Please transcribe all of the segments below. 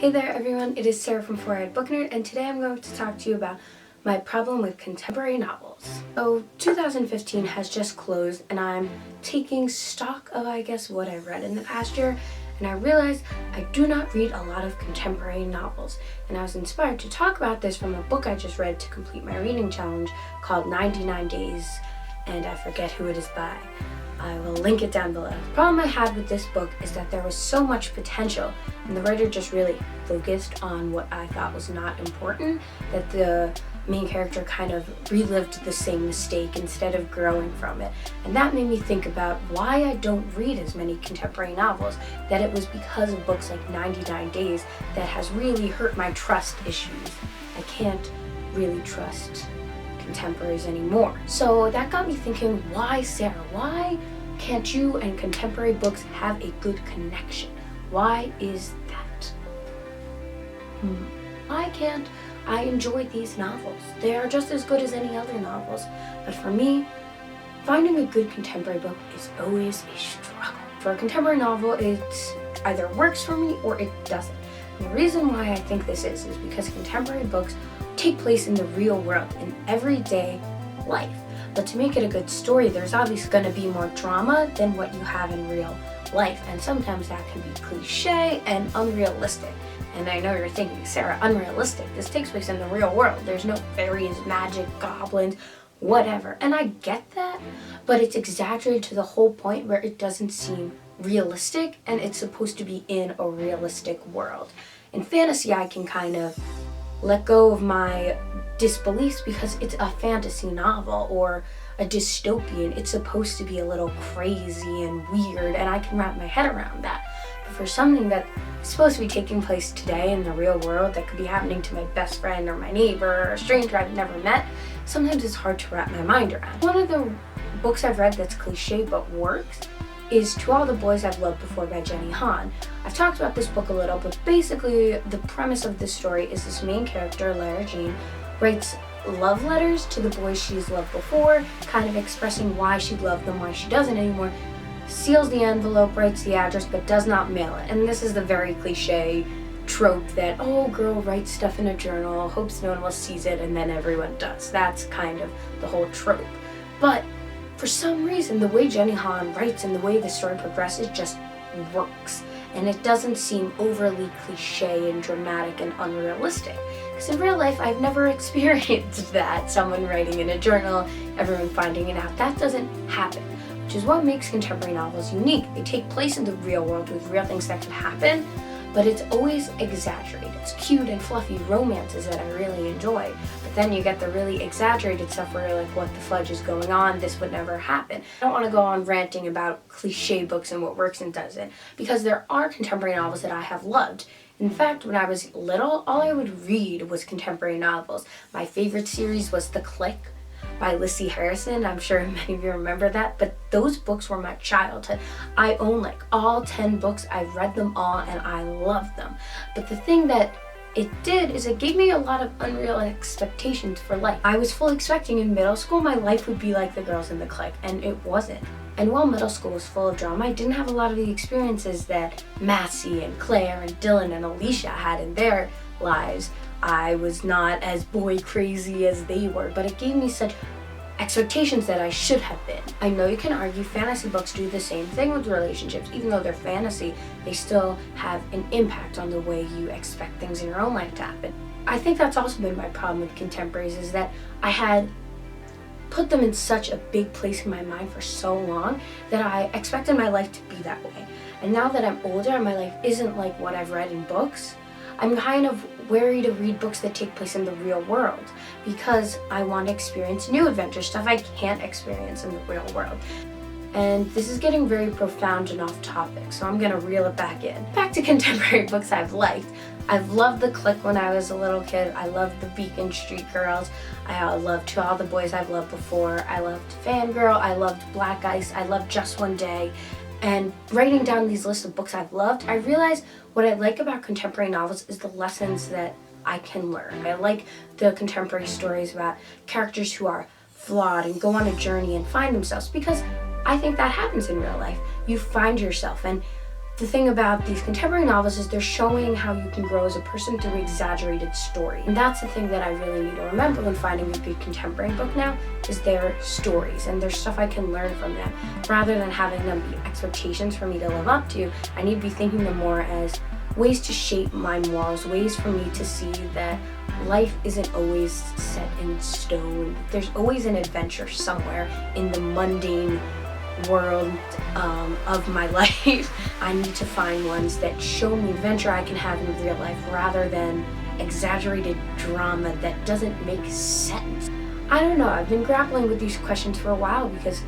Hey there everyone, it is Sarah from Four Eyed Book Nerd, and today I'm going to talk to you about my problem with contemporary novels. So 2015 has just closed and I'm taking stock of what I've read in the past year, and I realized I do not read a lot of contemporary novels, and I was inspired to talk about this from a book I just read to complete my reading challenge called 99 Days, and I forget who it is by. I will link it down below. The problem I had with this book is that there was so much potential and the writer just really focused on what I thought was not important, that the main character kind of relived the same mistake instead of growing from it. And that made me think about why I don't read as many contemporary novels, that it was because of books like 99 Days that has really hurt my trust issues. I can't really trust contemporaries anymore. So that got me thinking, why, Sarah? Why can't you and contemporary books have a good connection? Why is that? Why can't I enjoy these novels? They are just as good as any other novels, but for me, finding a good contemporary book is always a struggle. For a contemporary novel, it either works for me or it doesn't. And the reason why I think this is because contemporary books take place in the real world, in everyday life. But to make it a good story, there's obviously going to be more drama than what you have in real life, and sometimes that can be cliche and unrealistic. And I know you're thinking, Sarah, unrealistic? This takes place in the real world. There's no fairies, magic, goblins, whatever. And I get that, but it's exaggerated to the whole point where it doesn't seem realistic, and it's supposed to be in a realistic world. In fantasy, I can kind of let go of my disbeliefs because it's a fantasy novel or a dystopian. It's supposed to be a little crazy and weird, and I can wrap my head around that. But for something that's supposed to be taking place today in the real world, that could be happening to my best friend or my neighbor or a stranger I've never met, sometimes it's hard to wrap my mind around. One of the books I've read that's cliche but works is To All the Boys I've Loved Before by Jenny Han. I've talked about this book a little, but basically the premise of this story is this main character, Lara Jean, writes love letters to the boys she's loved before, kind of expressing why she loved them, why she doesn't anymore, seals the envelope, writes the address, but does not mail it. And this is the very cliche trope that, oh, girl writes stuff in a journal, hopes no one else sees it, and then everyone does. That's kind of the whole trope. But for some reason, the way Jenny Han writes and the way the story progresses just works. And it doesn't seem overly cliche and dramatic and unrealistic. Because in real life, I've never experienced that. Someone writing in a journal, everyone finding it out. That doesn't happen, which is what makes contemporary novels unique. They take place in the real world with real things that could happen, but it's always exaggerated. It's cute and fluffy romances that I really enjoy. But then you get the really exaggerated stuff where you're like, what the fudge is going on? This would never happen. I don't want to go on ranting about cliche books and what works and doesn't, because there are contemporary novels that I have loved. In fact, when I was little, all I would read was contemporary novels. My favorite series was The Clique by Lissy Harrison. I'm sure many of you remember that, but those books were my childhood. I own like all 10 books. I've read them all and I loved them. But the thing that it did is it gave me a lot of unreal expectations for life. I was fully expecting in middle school my life would be like the girls in The Clique, and it wasn't. And while middle school was full of drama, I didn't have a lot of the experiences that Massey and Claire and Dylan and Alicia had in their lives. I was not as boy crazy as they were, but it gave me such expectations that I should have been. I know you can argue fantasy books do the same thing with relationships. Even though they're fantasy, they still have an impact on the way you expect things in your own life to happen. I think that's also been my problem with contemporaries, is that I had put them in such a big place in my mind for so long that I expected my life to be that way. And now that I'm older and my life isn't like what I've read in books, I'm kind of wary to read books that take place in the real world because I want to experience new adventure stuff I can't experience in the real world. And this is getting very profound and off topic, so I'm gonna reel it back in. Back to contemporary books I've liked. I've loved The Clique when I was a little kid. I loved The Beacon Street Girls. I loved To All the Boys I've Loved Before. I loved Fangirl. I loved Black Ice. I loved Just One Day. And writing down these lists of books I've loved, I realized what I like about contemporary novels is the lessons that I can learn. I like the contemporary stories about characters who are flawed and go on a journey and find themselves, because I think that happens in real life. You find yourself, and the thing about these contemporary novels is they're showing how you can grow as a person through exaggerated story. And that's the thing that I really need to remember when finding a good contemporary book now, is their stories and there's stuff I can learn from them. Rather than having them be expectations for me to live up to, I need to be thinking them more as ways to shape my morals, ways for me to see that life isn't always set in stone. There's always an adventure somewhere in the mundane world of my life. I need to find ones that show me adventure I can have in real life rather than exaggerated drama that doesn't make sense. I don't know, I've been grappling with these questions for a while because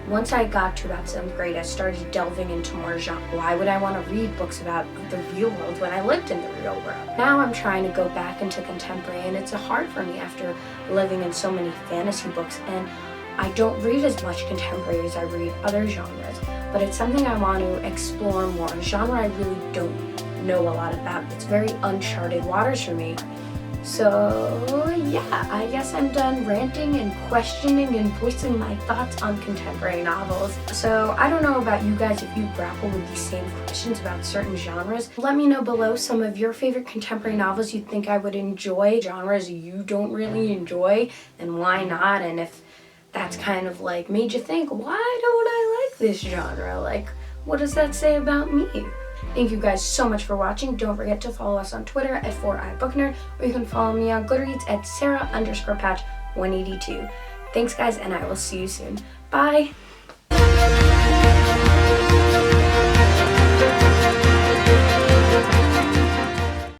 once I got to about 7th grade, I started delving into more genre. Why would I want to read books about the real world when I lived in the real world? Now I'm trying to go back into contemporary, and it's hard for me after living in so many fantasy books, and I don't read as much contemporary as I read other genres, but it's something I want to explore more. A genre I really don't know a lot about. It's very uncharted waters for me. So yeah, I guess I'm done ranting and questioning and voicing my thoughts on contemporary novels. So I don't know about you guys if you grapple with these same questions about certain genres. Let me know below some of your favorite contemporary novels you think I would enjoy, genres you don't really enjoy, and why not, and if that's kind of like made you think, why don't I like this genre? Like, what does that say about me? Thank you guys so much for watching. Don't forget to follow us on Twitter at 4iBookNerd, or you can follow me on Goodreads at Sarah_Patch182. Thanks guys, and I will see you soon. Bye!